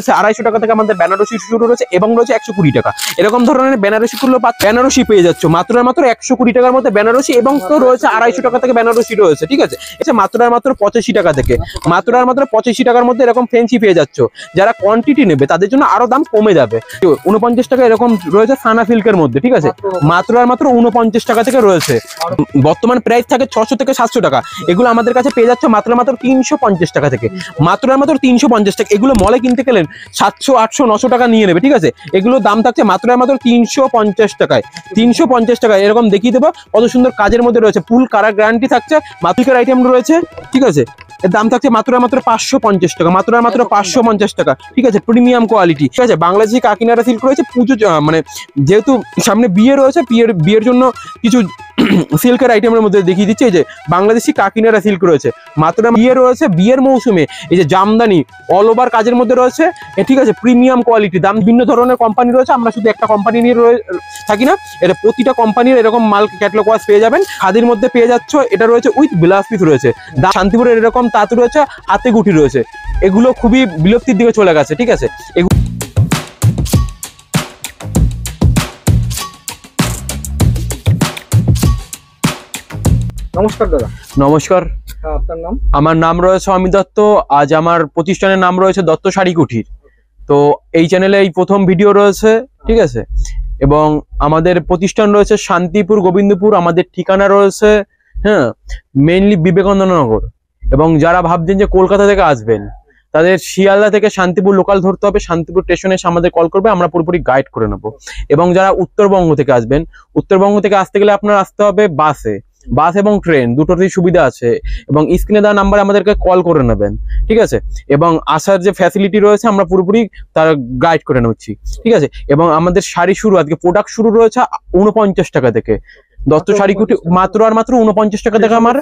250 টাকা থেকে আমাদের বেনারসি শুরু রয়েছে এবং রয়েছে 120 টাকা। এরকম ধরনের বেনারসিগুলো বেনারসি পেয়ে যাচ্ছ মাত্র 120 টাকার মধ্যে বেনারসি, এবং তো রয়েছে 250 টাকা থেকে বেনারসি রয়েছে, ঠিক আছে। এটা মাত্র 85 টাকা থেকে, মাত্র 85 টাকার মধ্যে এরকম ফেন্সি পেয়ে যাচ্ছ। যারা কোয়ান্টিটি নেবে তাদের জন্য আরো দাম কমে যাবে। 49 টাকা এরকম রয়েছে সানা সিল্কের মধ্যে, ঠিক আছে, মাত্র 49 টাকা থেকে রয়েছে। বর্তমান প্রাইস থাকে 600 থেকে 700 টাকা। এগুলো আমাদের কাছে পেয়ে যাচ্ছে মাত্র 350 টাকা থেকে, মাত্র 350 টাকা। এগুলো মলে কিনতে গেলেন 700, 800, 900 টাকা নিয়ে নেবে, ঠিক আছে। এগুলোর দাম থাকছে মাত্র 350 টাকায়, 350 টাকায়। এরকম দেখিয়ে দেবো কত সুন্দর কাজের মধ্যে রয়েছে, ফুল কালার গ্যারান্টি থাকছে, মাত্রিকার আইটেম রয়েছে, ঠিক আছে। এর দাম থাকছে মাত্র 550 টাকা, মাত্র 550 টাকা, ঠিক আছে। প্রিমিয়াম কোয়ালিটি, ঠিক আছে। বাংলাদেশি কাকিনাড়া সিল্ক রয়েছে পুজো, মানে যেহেতু সামনে বিয়ে রয়েছে, বিয়ের জন্য কিছু সিল্কের আইটেমের মধ্যে দেখিয়ে দিচ্ছে। এই যে বাংলাদেশি কাকিনাড়া সিল্ক রয়েছে, মাত্র বিয়ে রয়েছে, বিয়ের মৌসুমে এই যে জামদানি অল ওভার কাজের মধ্যে রয়েছে, ঠিক আছে। প্রিমিয়াম কোয়ালিটি, দাম বিভিন্ন ধরনের কোম্পানি রয়েছে, আমরা শুধু একটা কোম্পানি নিয়ে থাকি না, এটা প্রতিটা কোম্পানির এরকম মাল ক্যাটালগ ওয়াইজ পেয়ে যাবেন। খাদির মধ্যে পেয়ে যাচ্ছ, এটা রয়েছে উইথ ব্লাউজ পিস রয়েছে, শান্তিপুরের এরকম তাঁত রয়েছে, হাতে গুটি রয়েছে। এগুলো খুবই বিলুপ্তির দিকে চলে গেছে, ঠিক আছে। নমস্কার দাদা। নমস্কার। আপনার নাম? আমার নাম রয়েছে অমিত দত্ত। আজ আমার প্রতিষ্ঠানের নাম রয়েছে দত্ত শাড়ি কুঠির। তো এই চ্যানেলে এই প্রথম ভিডিও রয়েছে, ঠিক আছে। এবং আমাদের প্রতিষ্ঠান রয়েছে শান্তিপুর, গোবিন্দপুর। আমাদের ঠিকানা রয়েছে মেইনলি বিবেকানন্দ নগর। এবং যারা ভাবছেন যে কলকাতা থেকে আসবেন, তাদের শিয়ালদা থেকে শান্তিপুর লোকাল ধরতে হবে। শান্তিপুর স্টেশনে এসে আমাদের কল করবে, আমরা পুরোপুরি গাইড করে নেব। এবং যারা উত্তরবঙ্গ থেকে আসবেন, উত্তরবঙ্গ থেকে আসতে গেলে আপনার আসতে হবে বাসে। বাস এবং ট্রেন দুটোরই সুবিধা আছে, এবং স্ক্রিনে দেওয়া নাম্বারে আমাদেরকে কল করে নেবেন, ঠিক আছে। এবং আসার যে ফ্যাসিলিটি রয়েছে আমরা পুরোপুরি তার গাইড করে নিচ্ছি, ঠিক আছে। এবং আমাদের শাড়ি শুরু, আজকে প্রোডাক্ট শুরু রয়েছে 49 টাকা থেকে। দত্ত শাড়ি কুঠি মাত্র 49 টাকা থেকে আমার।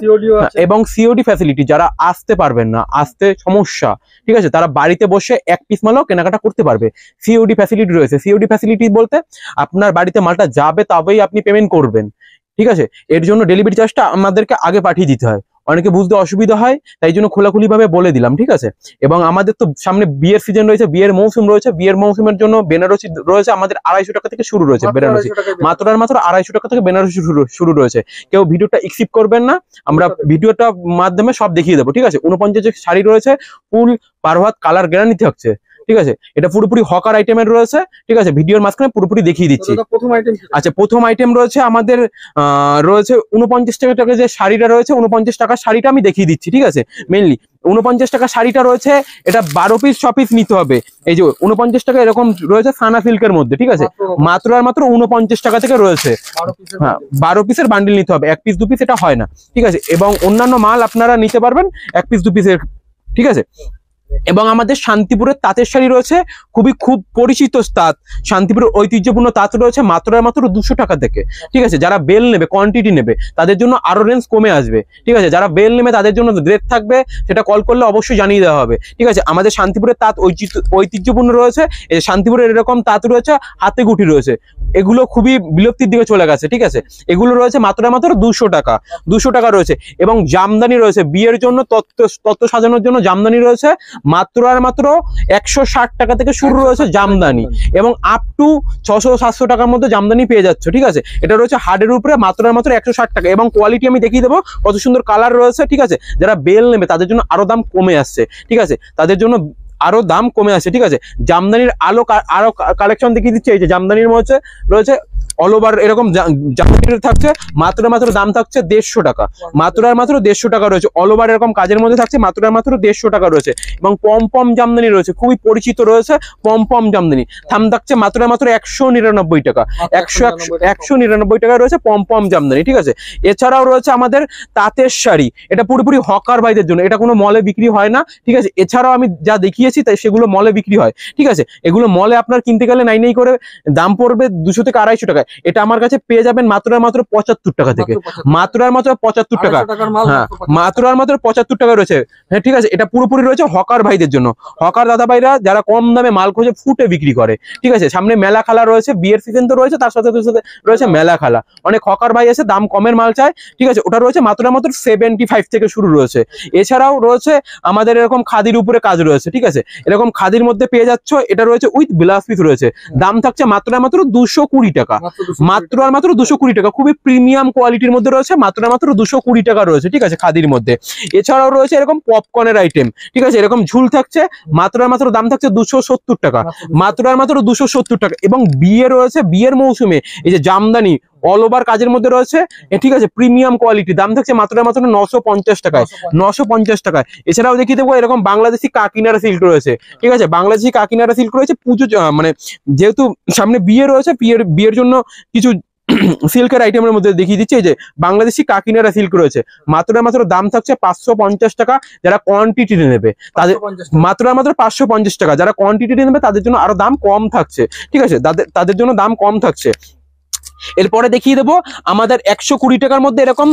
এবং সিওডি ফ্যাসিলিটি, যারা আসতে পারবেন না, আসতে সমস্যা, ঠিক আছে, তারা বাড়িতে বসে এক পিস মালও কেনাকাটা করতে পারবে। সিওডি ফ্যাসিলিটি রয়েছে। সিওডি ফ্যাসিলিটি বলতে আপনার বাড়িতে মালটা যাবে, তবেই আপনি পেমেন্ট করবেন, ঠিক আছে। এর জন্য ডেলিভারি চার্জটা আমাদেরকে আগে পাঠিয়ে দিতে হয়, অনেকে বুঝতে অসুবিধা হয়, তাই জন্য খোলাখুলি ভাবে বলে দিলাম, ঠিক আছে। এবং আমাদের তো সামনে বিয়ের সিজন রয়েছে, বিয়ের মৌসুম রয়েছে। বিয়ের মৌসুমের জন্য বেনারসি রয়েছে আমাদের 250 টাকা থেকে শুরু রয়েছে বেনারসি, মাত্র 250 টাকা থেকে বেনারসি শুরু রয়েছে। কেউ ভিডিওটা স্কিপ করবেন না, আমরা ভিডিওটার মাধ্যমে সব দেখিয়ে দেবো, ঠিক আছে। 49 শাড়ি রয়েছে, ফুল পারহাত কালার গ্যারান্টি থাকছে, ঠিক আছে। এটা পুরোপুরি হকার আইটেমের রয়েছে, ঠিক আছে। ভিডিওর মাঝখানে পুরোপুরি দেখিয়ে দিচ্ছি। আচ্ছা, প্রথম আইটেম রয়েছে আমাদের রয়েছে 49 টাকা যে শাড়িটা রয়েছে, 49 টাকার শাড়িটা আমি দেখিয়ে দিচ্ছি, ঠিক আছে। মেইনলি 49 টাকা শাড়িটা রয়েছে, এটা 12 পিস 6 পিস নিতে হবে। এই যে 49 টাকা এরকম রয়েছে সানা সিল্কের মধ্যে, ঠিক আছে, মাত্র 49 টাকা থেকে রয়েছে। হ্যাঁ, 12 পিসের বান্ডিল নিতে হবে, 1 পিস 2 পিস এটা হয় না, ঠিক আছে। এবং অন্যান্য মাল আপনারা নিতে পারবেন 1 পিস 2 পিসের, ঠিক আছে। এবং আমাদের শান্তিপুরের তাঁতের শাড়ি রয়েছে, খুব পরিচিত তাঁত, শান্তিপুরের ঐতিহ্যপূর্ণ তাঁত রয়েছে মাত্র 200 টাকা থেকে, ঠিক আছে। যারা বেল নেবে, কোয়ান্টিটি নেবে, তাদের জন্য আরো রেঞ্জ কমে আসবে, ঠিক আছে। যারা বেল নেবে তাদের জন্য রেট থাকবে, সেটা কল করলে অবশ্যই জানিয়ে দেওয়া হবে, ঠিক আছে। আমাদের শান্তিপুরের তাঁত ঐতিহ্যপূর্ণ রয়েছে। শান্তিপুরের এরকম তাঁত রয়েছে, হাতে গুটি রয়েছে। এগুলো খুবই বিলুপ্তির দিকে চলে গেছে, ঠিক আছে। এগুলো রয়েছে মাত্র 200 টাকা, 200 টাকা রয়েছে। এবং জামদানি রয়েছে, বিয়ের জন্য তত্ত্ব সাজানোর জন্য জামদানি রয়েছে, মাত্র 160 টাকা থেকে শুরু রয়েছে জামদানি। এবং আপ টু 600-700 টাকার মধ্যে জামদানি পেয়ে যাচ্ছ, ঠিক আছে। এটা রয়েছে হার্ডের উপরে, মাত্র 160 টাকা। এবং কোয়ালিটি আমি দেখিয়ে দেবো, কত সুন্দর কালার রয়েছে, ঠিক আছে। যারা বেল নেবে তাদের জন্য আরো দাম কমে আসছে, ঠিক আছে, তাদের জন্য আরো দাম কমে আসছে, ঠিক আছে। জামদানির আরো কালেকশন দেখিয়ে দিচ্ছে। এই যে জামদানির মধ্যে রয়েছে অল ওভার এরকম জামদানি থাকছে, মাত্র দাম থাকছে 150 টাকা, মাত্র 150 টাকা রয়েছে। অল ওভার এরকম কাজের মধ্যে থাকছে, মাত্র 150 টাকা রয়েছে। এবং পম জামদানি রয়েছে, খুবই পরিচিত রয়েছে পম জামদানি, দাম থাকছে মাত্র 199 টাকা, 199 টাকা রয়েছে পম জামদানি, ঠিক আছে। এছাড়াও রয়েছে আমাদের তাঁতের শাড়ি, এটা পুরোপুরি হকার ভাইদের জন্য, এটা কোনো মলে বিক্রি হয় না, ঠিক আছে। এছাড়াও আমি যা দেখিয়েছি তাই সেগুলো মলে বিক্রি হয়, ঠিক আছে। এগুলো মলে আপনার কিনতে গেলে নাই করে দাম পড়বে 200 থেকে 250 টাকা। এটা আমার কাছে পেয়ে যাবেন মাত্র আর মাত্র 75 টাকা থেকে, মাত্র আর মাত্র 75 টাকা। হ্যাঁ, মাত্র আর মাত্র 75 টাকা রয়েছে। হ্যাঁ ঠিক আছে, এটা পুরোপুরি রয়েছে হকার ভাইদের জন্য, হকার দাদা ভাইরা যারা কম দামে মাল খুঁজে ফুটে বিক্রি করে। ঠিক আছে, সামনে মেলা খেলা রয়েছে, বিয়ের সিজন তো রয়েছে, তার সাথে রয়েছে মেলা খেলা। অনেক হকার ভাই আছে দাম কমের মাল চায়। ঠিক আছে, ওটা রয়েছে মাত্র মাত্র 75 থেকে শুরু রয়েছে। এছাড়াও রয়েছে আমাদের এরকম খাদির উপরে কাজ রয়েছে। ঠিক আছে, এরকম খাদির মধ্যে পেয়ে যাচ্ছ, এটা রয়েছে উইথ ব্লাউজ পিস রয়েছে, দাম থাকছে মাত্র মাত্র 220 টাকা, মাত্র আর মাত্র 220 টাকা। খুবই প্রিমিয়াম কোয়ালিটির মধ্যে রয়েছে, মাত্র মাত্র 220 টাকা রয়েছে। ঠিক আছে, খাদির মধ্যে। এছাড়াও রয়েছে এরকম পপকর্নের আইটেম। ঠিক আছে, এরকম ঝুল থাকছে, মাত্র আর মাত্র দাম থাকছে 270 টাকা, মাত্র আর মাত্র 270 টাকা। এবং বিয়ে রয়েছে, বিয়ের মৌসুমে এই যে জামদানি অল ওভার কাজের মধ্যে রয়েছে। ঠিক আছে, প্রিমিয়াম কোয়ালিটি, দাম থাকছে মাত্র মাত্র 950 টাকায়, 950 টাকায়। এছাড়াও দেখিয়ে দেবো এরকম বাংলাদেশি কাকিনারা সিল্ক রয়েছে। ঠিক আছে, বাংলাদেশি কাকিনারা সিল্ক রয়েছে পুজো, মানে যেহেতু সামনে বিয়ে রয়েছে, বিয়ের জন্য কিছু সিল্কের আইটেমের মধ্যে দেখিয়ে দিচ্ছে। এই যে বাংলাদেশি কাকিনারা সিল্ক রয়েছে, মাত্র মাত্র দাম থাকছে 550 টাকা। যারা কোয়ান্টিটি নেবে তাদের মাত্র মাত্র 550 টাকা, যারা কোয়ান্টিটি নেবে তাদের জন্য আরো দাম কম থাকছে। ঠিক আছে, তাদের জন্য দাম কম থাকছে। এরপরে দেখিয়ে দেবো আমাদের 120 টাকার মধ্যে এরকম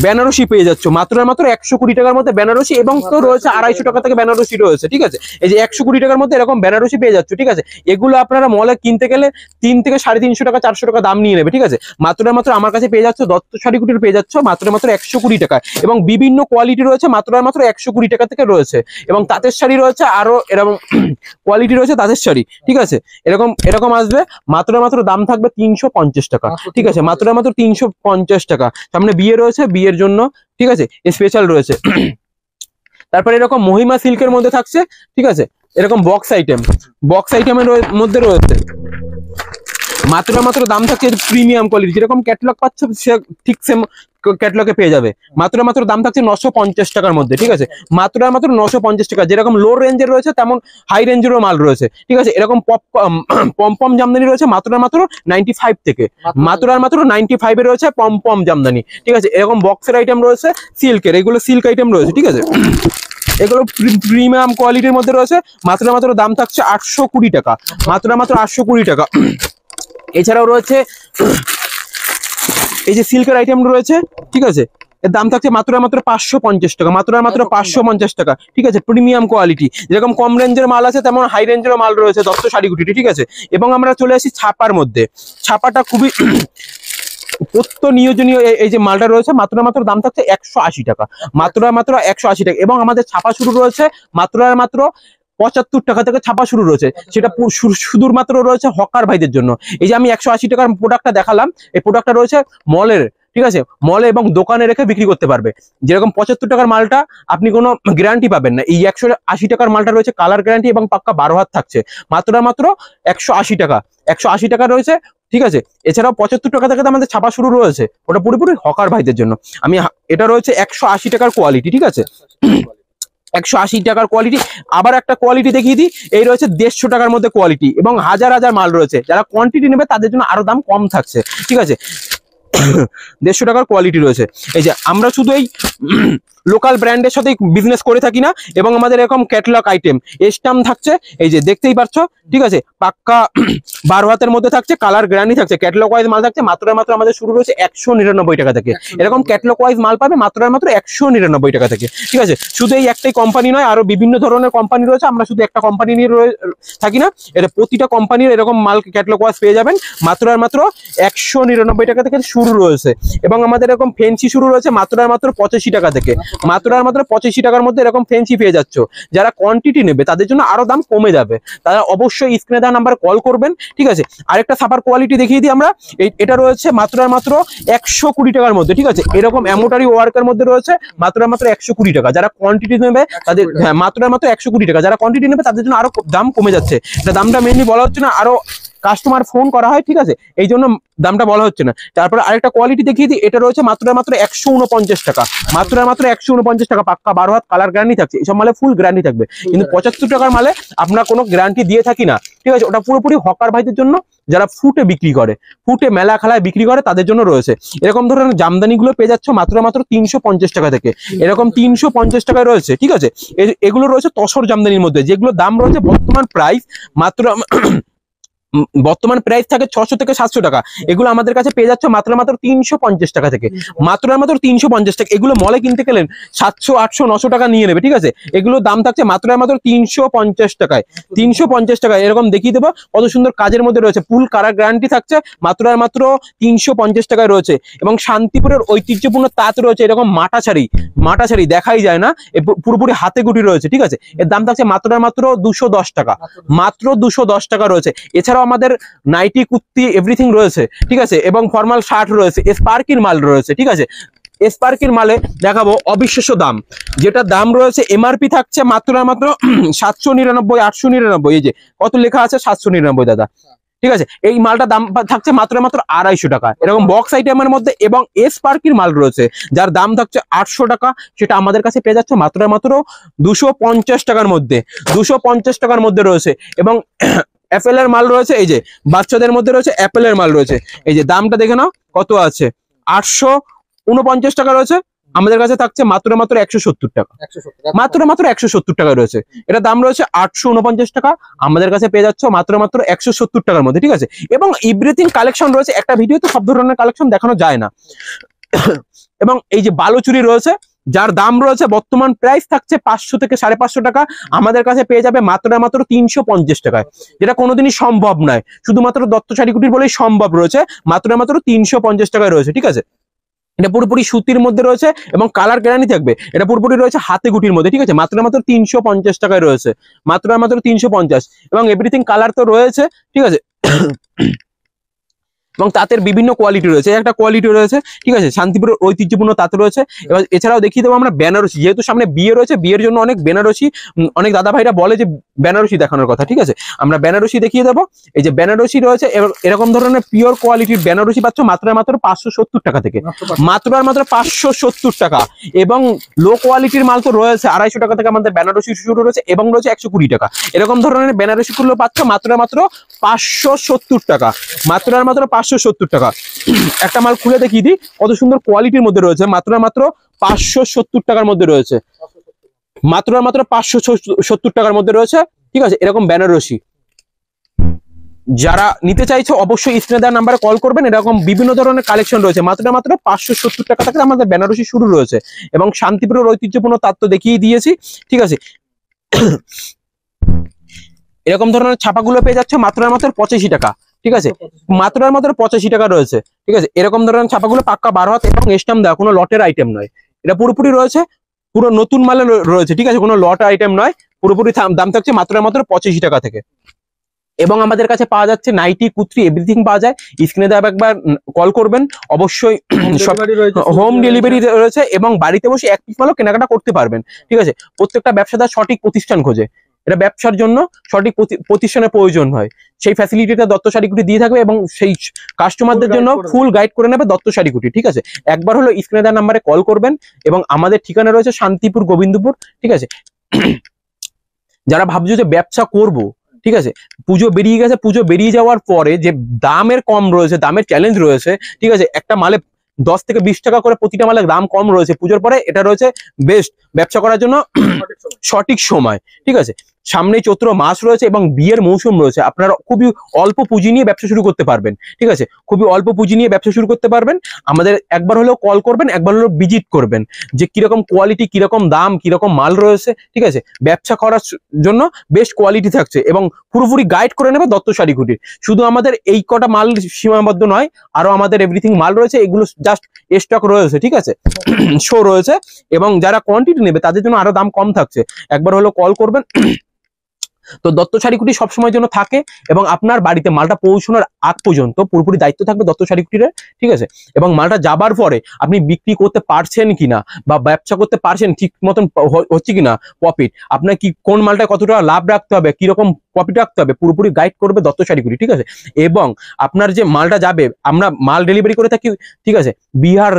বেনারসি পেয়ে যাচ্ছ, মাত্র মাত্র 120 টাকার মধ্যে বেনারসি। এবং তো রয়েছে 250 টাকা থেকে বেনারসি রয়েছে। ঠিক আছে, এই যে 120 টাকার মধ্যে এরকম বেনারসি পেয়ে যাচ্ছ। ঠিক আছে, এগুলো আপনারা মলে কিনতে গেলে 3 থেকে 350 টাকা 400 টাকা দাম নিয়ে নেবে। ঠিক আছে, মাত্র মাত্র আমার কাছে পেয়ে যাচ্ছ দত্ত শাড়ি কুটির পেয়ে যাচ্ছ মাত্র মাত্র 120 টাকায়। এবং বিভিন্ন কোয়ালিটি রয়েছে, মাত্র মাত্র 120 টাকা থেকে রয়েছে। এবং তাঁতের শাড়ি রয়েছে, আরো এরকম কোয়ালিটি রয়েছে তাঁতের শাড়ি। ঠিক আছে, এরকম এরকম আসবে, মাত্র মাত্র দাম থাকবে 350 টাকা। ঠিক আছে, মাত্র মাত্র 350 টাকা। সামনে বিয়ে রয়েছে, বিয়ের জন্য ঠিক আছে স্পেশাল রয়েছে। তারপরে এরকম মহিমা সিল্কের মধ্যে থাকছে। ঠিক আছে, এরকম বক্স আইটেমের মধ্যে রয়েছে, মাত্র মাত্র দাম থাকছে প্রিমিয়াম কোয়ালিটি, যেরকম ক্যাটলগ পাচ্ছ ঠিক সেম ক্যাটলগে পেয়ে যাবে। মাত্র মাত্র দাম থাকছে 950 টাকার মধ্যে। ঠিক আছে, মাত্র মাত্র 950 টাকা। যেরকম লো রেঞ্জের রয়েছে তেমন হাই রেঞ্জেরও মাল রয়েছে। ঠিক আছে, এরকম পম জামদানি রয়েছে মাত্র মাত্র 95 থেকে, মাত্র আর মাত্র 95 এ রয়েছে পম জামদানি। ঠিক আছে, এরকম বক্সের আইটেম রয়েছে সিল্কের, এগুলো সিল্ক আইটেম রয়েছে। ঠিক আছে, এগুলো প্রিমিয়াম কোয়ালিটির মধ্যে রয়েছে, মাত্র মাত্র দাম থাকছে 820 টাকা, মাত্র মাত্র 820 টাকা। এছাড়াও রয়েছে এই যে সিল্কের আইটেম রয়েছে। ঠিক আছে, এর দাম থাকছে মাত্র মাত্র 550 টাকা, মাত্র মাত্র 550 টাকা। ঠিক আছে, প্রিমিয়াম কোয়ালিটি, যেরকম কম রেঞ্জের মাল আছে তেমন হাই রেঞ্জেরও মাল রয়েছে দত্ত শাড়ি কুটির। ঠিক আছে, এবং আমরা চলে আসি ছাপার মধ্যে। ছাপাটা খুবই নিয়োজনীয় এই যে মালটা রয়েছে, মাত্র মাত্র দাম থাকছে 180 টাকা, মাত্র মাত্র 180 টাকা। এবং আমাদের ছাপা শুরু রয়েছে মাত্র মাত্র 75 টাকা থেকে ছাপা শুরু রয়েছে, সেটা শুধুমাত্র রয়েছে হকার ভাইদের জন্য। এই যে আমি 180 টাকার প্রোডাক্টটা দেখালাম, এই প্রোডাক্টটা রয়েছে মলের। ঠিক আছে, মলে এবং দোকানে রেখে বিক্রি করতে পারবে। যেরকম 75 টাকার মালটা আপনি কোনো গ্যারান্টি পাবেন না, এই 180 টাকার মালটা রয়েছে কালার গ্যারান্টি এবং পাক্কা 12 হাত থাকছে, মাত্র মাত্র 180 টাকা, 180 টাকা রয়েছে। ঠিক আছে, এছাড়াও 75 টাকা থেকে আমাদের ছাপা শুরু রয়েছে, ওটা পুরোপুরি হকার ভাইদের জন্য। এটা রয়েছে 180 টাকার কোয়ালিটি। ঠিক আছে, 180 টাকার কোয়ালিটি। আবার একটা কোয়ালিটি দেখিয়ে দিই, এই রয়েছে 150 টাকার মধ্যে কোয়ালিটি, এবং হাজার হাজার মাল রয়েছে। যারা কোয়ান্টিটি নেবে তাদের জন্য আরো দাম কম থাকছে। ঠিক আছে, 150 টাকার কোয়ালিটি রয়েছে। এই যে আমরা শুধু এই লোকাল ব্র্যান্ডের সাথে বিজনেস করে থাকি না, এবং আমাদের এরকম ক্যাটালগ আইটেম স্টাম্প থাকছে, এই যে দেখতেই পাচ্ছ। ঠিক আছে, পাক্কা 12 হাতের মধ্যে থাকছে, কালার গ্যারান্টি থাকছে, ক্যাটালগ ওয়াইজ মাল থাকছে। মাত্র মাত্র আমাদের শুরু রয়েছে 199 টাকা থেকে, এরকম ক্যাটালগ ওয়াইজ মাল পাবে মাত্র মাত্র 199 টাকা থেকে। ঠিক আছে, শুধু এই একটাই কোম্পানি নয়, আরো বিভিন্ন ধরনের কোম্পানি রয়েছে, আমরা শুধু একটা কোম্পানি নিয়ে থাকি না, এটা প্রতিটা কোম্পানির এরকম মাল ক্যাটালগ ওয়াইজ পেয়ে যাবেন মাত্র মাত্র 199 টাকা থেকে শুরু রয়েছে। এবং আমাদের এরকম ফেন্সি শুরু রয়েছে মাত্র মাত্র 85 টাকা থেকে, মাত্র মাত্র 85 টাকার মধ্যে এরকম ফেন্সি পেয়ে যাচ্ছ। যারা কোয়ান্টিটি নেবে তাদের জন্য আরো দাম কমে যাবে, তারা অবশ্যই স্ক্রিনে দেওয়া নাম্বারে কল করবেন। ঠিক আছে, আরেকটা ছাপার কোয়ালিটি দেখিয়ে দিই আমরা, এটা রয়েছে মাত্র মাত্র 120 টাকার মধ্যে। ঠিক আছে, এরকম এমব্রয়ডারি ওয়ার্কের মধ্যে রয়েছে মাত্র মাত্র 120 টাকা। যারা কোয়ান্টিটি নেবে তাদের, হ্যাঁ, মাত্র মাত্র 120 টাকা। যারা কোয়ান্টিটি নেবে তাদের জন্য আরো দাম কমে যাচ্ছে, এটা দামটা মেনলি বলা হচ্ছে না, আরো কাস্টমার ফোন করা হয়। ঠিক আছে, এই জন্য দামটা বলা হচ্ছে না। তারপরে আরেকটা কোয়ালিটি দেখিয়ে দিই, এটা রয়েছে মাত্র মাত্র 149 টাকা, মাত্র মাত্র 149 টাকা, পাক্কা 12 হাত কালার গ্যারান্টি থাকছে। এইসব মালে ফুল গ্যারান্টি থাকবে, কিন্তু 75 টাকার মালে আমরা কোনো গ্যারান্টি দিয়ে থাকি না। ঠিক আছে, ওটা পুরোপুরি হকার ভাইদের জন্য, যারা ফুটে বিক্রি করে, ফুটে মেলা খেলায় বিক্রি করে, তাদের জন্য রয়েছে। এরকম ধরনের জামদানি গুলো পেয়ে যাচ্ছ মাত্র মাত্র 350 টাকা থেকে, এরকম 350 টাকায় রয়েছে। ঠিক আছে, এগুলো রয়েছে তসর জামদানির মধ্যে, যেগুলো দাম রয়েছে বর্তমান প্রাইস বর্তমান প্রাইস থাকে 600 থেকে 700 টাকা, এগুলো আমাদের কাছে পেয়ে যাচ্ছে মাত্র 350 টাকা থেকে, মাত্র 350 টাকা। এগুলো মলে কিনতে গেলেন 700, 800, 900 টাকা নিয়ে নেবে, ঠিক আছে। এগুলো দাম থাকছে মাত্র 350 টাকায়, 350 টাকায়। এরকম দেখিয়ে দেবো কত সুন্দর কাজের মধ্যে রয়েছে, ফুল কালার গ্যারান্টি থাকছে, মাত্র 350 টাকায় রয়েছে। এবং শান্তিপুরের ঐতিহ্যপূর্ণ তাঁত রয়েছে, এরকম মাটা শাড়ি দেখাই যায় না, পুরোপুরি হাতে গুটি রয়েছে, ঠিক আছে। এর দাম থাকছে মাত্র 210 টাকা, মাত্র 210 টাকা রয়েছে। এছাড়াও আমাদের নাইটি, কুর্তি, এভরিথিং রয়েছে, ঠিক আছে। এবং ফর্মাল শার্ট রয়েছে, স্পার্কির মাল রয়েছে, ঠিক আছে। স্পার্কির মালে দেখাবো অবিশ্বাস্য দাম, যেটা দাম রয়েছে এমআরপি থাকছে মাত্র 799, 899। এই যে কত লেখা আছে 799 দাদা, ঠিক আছে। এই মালটা দাম থাকছে মাত্র 250 টাকা, এরকম বক্স আইটেমের মধ্যে। এবং স্পার্কির মাল রয়েছে যার দাম থাকছে 800 টাকা, সেটা আমাদের কাছে পেয়ে যাচ্ছে মাত্র 250 টাকার মধ্যে, 250 টাকার মধ্যে রয়েছে। এবং অ্যাপেলের মাল রয়েছে, এই যে বাচ্চাদের মধ্যে রয়েছে অ্যাপেলের মাল রয়েছে। এই যে দামটা দেখে নাও কত আছে, 849 টাকা রয়েছে, আমাদের কাছে থাকছে মাত্র 170 টাকা, মাত্র 170 টাকা রয়েছে। এটা দাম রয়েছে 849 টাকা, আমাদের কাছে পেয়ে যাচ্ছে মাত্র 170 টাকার মধ্যে, ঠিক আছে। এবং এভরিথিং কালেকশন রয়েছে, একটা ভিডিওতে সব ধরনের কালেকশন দেখানো যায় না। এবং এই যে বালুচুরি রয়েছে, যার দাম রয়েছে বর্তমান প্রাইস থাকছে 500 থেকে 550 টাকা, আমাদের কাছে পেয়ে যাবে মাত্র 350 টাকায়, যেটা কোনোদিনই সম্ভব নয়, শুধুমাত্র দত্ত শাড়ি কুটির বলেই সম্ভব রয়েছে, মাত্র 350 টাকায় রয়েছে, ঠিক আছে। এটা পুরোপুরি সুতির মধ্যে রয়েছে এবং কালার গ্যারান্টি থাকবে, এটা পুরোপুরি রয়েছে হাতে গুটির মধ্যে, ঠিক আছে। মাত্র 350 টাকায় রয়েছে, মাত্র 350। এবং এভরিথিং কালার তো রয়েছে, ঠিক আছে। এবং তাঁতের বিভিন্ন কোয়ালিটি রয়েছে, একটা কোয়ালিটি রয়েছে, ঠিক আছে। শান্তিপুরের ঐতিহ্যপূর্ণ তাঁত রয়েছে। এবার এছাড়াও দেখিয়ে দেবো আমরা বেনারসি, যেহেতু সামনে বিয়ে রয়েছে, বিয়ের জন্য অনেক বেনারসি, অনেক দাদা ভাইরা বলে যে বেনারসি দেখানোর কথা, ঠিক আছে। আমরা বেনারসি দেখিয়ে দেবো। এই যে বেনারসি রয়েছে, এরকম ধরনের পিওর কোয়ালিটির বেনারসি পাচ্ছ মাত্র 570 টাকা থেকে, মাত্র 570 টাকা। এবং লো কোয়ালিটির মাল তো রয়েছে 250 টাকা থেকে আমাদের বেনারসি শুরু রয়েছে, এবং রয়েছে 120 টাকা। এরকম ধরনের বেনারসি গুলো পাচ্ছ মাত্র 570 টাকা, মাত্র 570 টাকা। একটা মাল খুলে দেখিয়ে দিই কত সুন্দর কোয়ালিটির মধ্যে রয়েছে, মাত্র 570 টাকার মধ্যে রয়েছে, মাত্র 570 টাকার মধ্যে রয়েছে, ঠিক আছে। এরকম বেনারসি যারা নিতে চাইছে অবশ্যই স্ক্রিনে দেওয়া নাম্বারে কল করবেন, এরকম বিভিন্ন ধরনের কালেকশন রয়েছে। মাত্র 570 টাকা থেকে আমাদের বেনারসি শুরু রয়েছে। এবং শান্তিপুরের ঐতিহ্যপূর্ণ তার তো দেখিয়ে দিয়েছি, ঠিক আছে। এরকম ধরনের ছাপাগুলো পেয়ে যাচ্ছে মাত্র 85 টাকা, ঠিক আছে, মাত্র 85 টাকা রয়েছে, ঠিক আছে। এরকম ধরনের ছাপাগুলো পাক্কা 12 হাত এবং স্ট্যাম্প দেওয়া, কোনো লটের আইটেম নয়, এটা পুরোপুরি রয়েছে, পুরো নতুন মালে রয়েছে, ঠিক আছে, কোনো লট আইটেম নয়, পুরোপুরি দাম থাকছে মাত্র 85 টাকা থেকে। এবং আমাদের কাছে পাওয়া যাচ্ছে নাইটি, কুর্তি, এভরিথিং পাওয়া যায়। স্ক্রিনে দেওয়া একবার কল করবেন, অবশ্যই হোম ডেলিভারি রয়েছে, এবং বাড়িতে বসে এক পিস মালও কেনাকাটা করতে পারবেন, ঠিক আছে। প্রত্যেকটা ব্যবসাদার সঠিক প্রতিষ্ঠান খোঁজে, এটা ব্যবসার জন্য সঠিক প্রতিষ্ঠানের প্রয়োজন হয়, সেই ফ্যাসিলিটিটা দত্ত শাড়ি কুটি দিয়ে থাকবে। এবং সেই কাস্টমারদের জন্য ফুল গাইড করে নেবে দত্ত শাড়ি কুটি, ঠিক আছে। একবার হলো স্ক্রিনে দেওয়া নাম্বারে কল করবেন। এবং আমাদের ঠিকানা রয়েছে শান্তিপুর, গোবিন্দপুর, ঠিক আছে। যারা ভাবছো যে ব্যবসা করব, ঠিক আছে, পুজো বেরিয়ে গেছে, পুজো বেরিয়ে যাওয়ার পরে যে দামের কম রয়েছে, দামের চ্যালেঞ্জ রয়েছে, ঠিক আছে, একটা মালে 10 থেকে 20 টাকা করে প্রতিটা মালের দাম কম রয়েছে পুজোর পরে, এটা রয়েছে বেস্ট ব্যবসা করার জন্য সঠিক সময়, ঠিক আছে। সামনে চৈত্র মাস রয়েছে এবং বিয়ের মৌসুম রয়েছে, আপনারা খুবই অল্প পুঁজি নিয়ে ব্যবসা শুরু করতে পারবেন, ঠিক আছে, খুবই অল্প পুঁজি নিয়ে ব্যবসা শুরু করতে পারবেন। আমাদের একবার হলেও কল করবেন, একবার হলেও ভিজিট করবেন, যে কিরকম কোয়ালিটি, কিরকম দাম, কিরকম মাল রয়েছে, ঠিক আছে। ব্যবসা করার জন্য বেস্ট কোয়ালিটি থাকছে এবং পুরোপুরি গাইড করে নেবে দত্ত শাড়ি কুটির। শুধু আমাদের এই কটা মাল সীমাবদ্ধ নয়, আরো আমাদের এভরিথিং মাল রয়েছে, এগুলো জাস্ট স্টক রয়েছে, ঠিক আছে, শো রয়েছে। এবং যারা কোয়ান্টিটি নেবে তাদের জন্য আরো দাম কম থাকছে, একবার হলো কল করবেন। তো দত্ত শাড়ি কুটি সবসময়ের জন্য থাকে, এবং আপনার বাড়িতে মালটা পৌঁছানোর আগ পর্যন্ত পুরোপুরি দায়িত্ব থাকবে দত্ত শাড়ি কুটিরের, ঠিক আছে। এবং মালটা যাবার পরে আপনি বিক্রি করতে পারছেন কিনা বা ব্যবসা করতে পারছেন ঠিক মতন হচ্ছে কিনা, প্রফিট আপনার কি, কোন মালটা কতটা লাভ রাখতে হবে, কিরকম প্রফিট রাখতে হবে, পুরোপুরি গাইড করবে দত্ত শাড়ি কুটি, ঠিক আছে। এবং আপনার যে মালটা যাবে, আমরা মাল ডেলিভারি করে থাকি, ঠিক আছে, বিহার,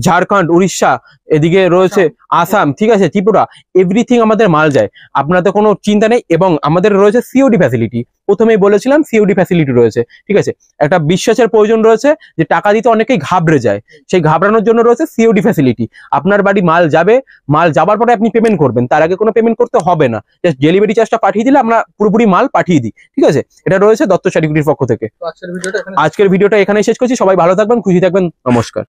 ঝাড়খণ্ড, উড়িষ্যা, এদিকে রয়েছে আসাম, ঠিক আছে, ত্রিপুরা, এভরিথিং আমাদের মাল যায়, আপনাদের কোনো চিন্তা নেই। এবং আমাদের রয়েছে সিওডি ফ্যাসিলিটি, প্রথমেই বলেছিলাম সিওডি ফ্যাসিলিটি রয়েছে, ঠিক আছে। একটা বিশ্বাসের প্রয়োজন রয়েছে, যে টাকা দিতে অনেকেই ঘাবড়ে যায়, সেই ঘাবড়ানোর জন্য রয়েছে সিওডি ফ্যাসিলিটি। আপনার বাড়ি মাল যাবে, মাল যাবার পরে আপনি পেমেন্ট করবেন, তার আগে কোনো পেমেন্ট করতে হবে না, জাস্ট ডেলিভারি চার্জটা পাঠিয়ে দিলে আমরা পুরোপুরি মাল পাঠিয়ে দিই, ঠিক আছে। এটা রয়েছে দত্ত শাড়ি কুটির পক্ষ থেকে। আজকের ভিডিওটা এখানে শেষ করছি, সবাই ভালো থাকবেন, খুশি থাকবেন, নমস্কার।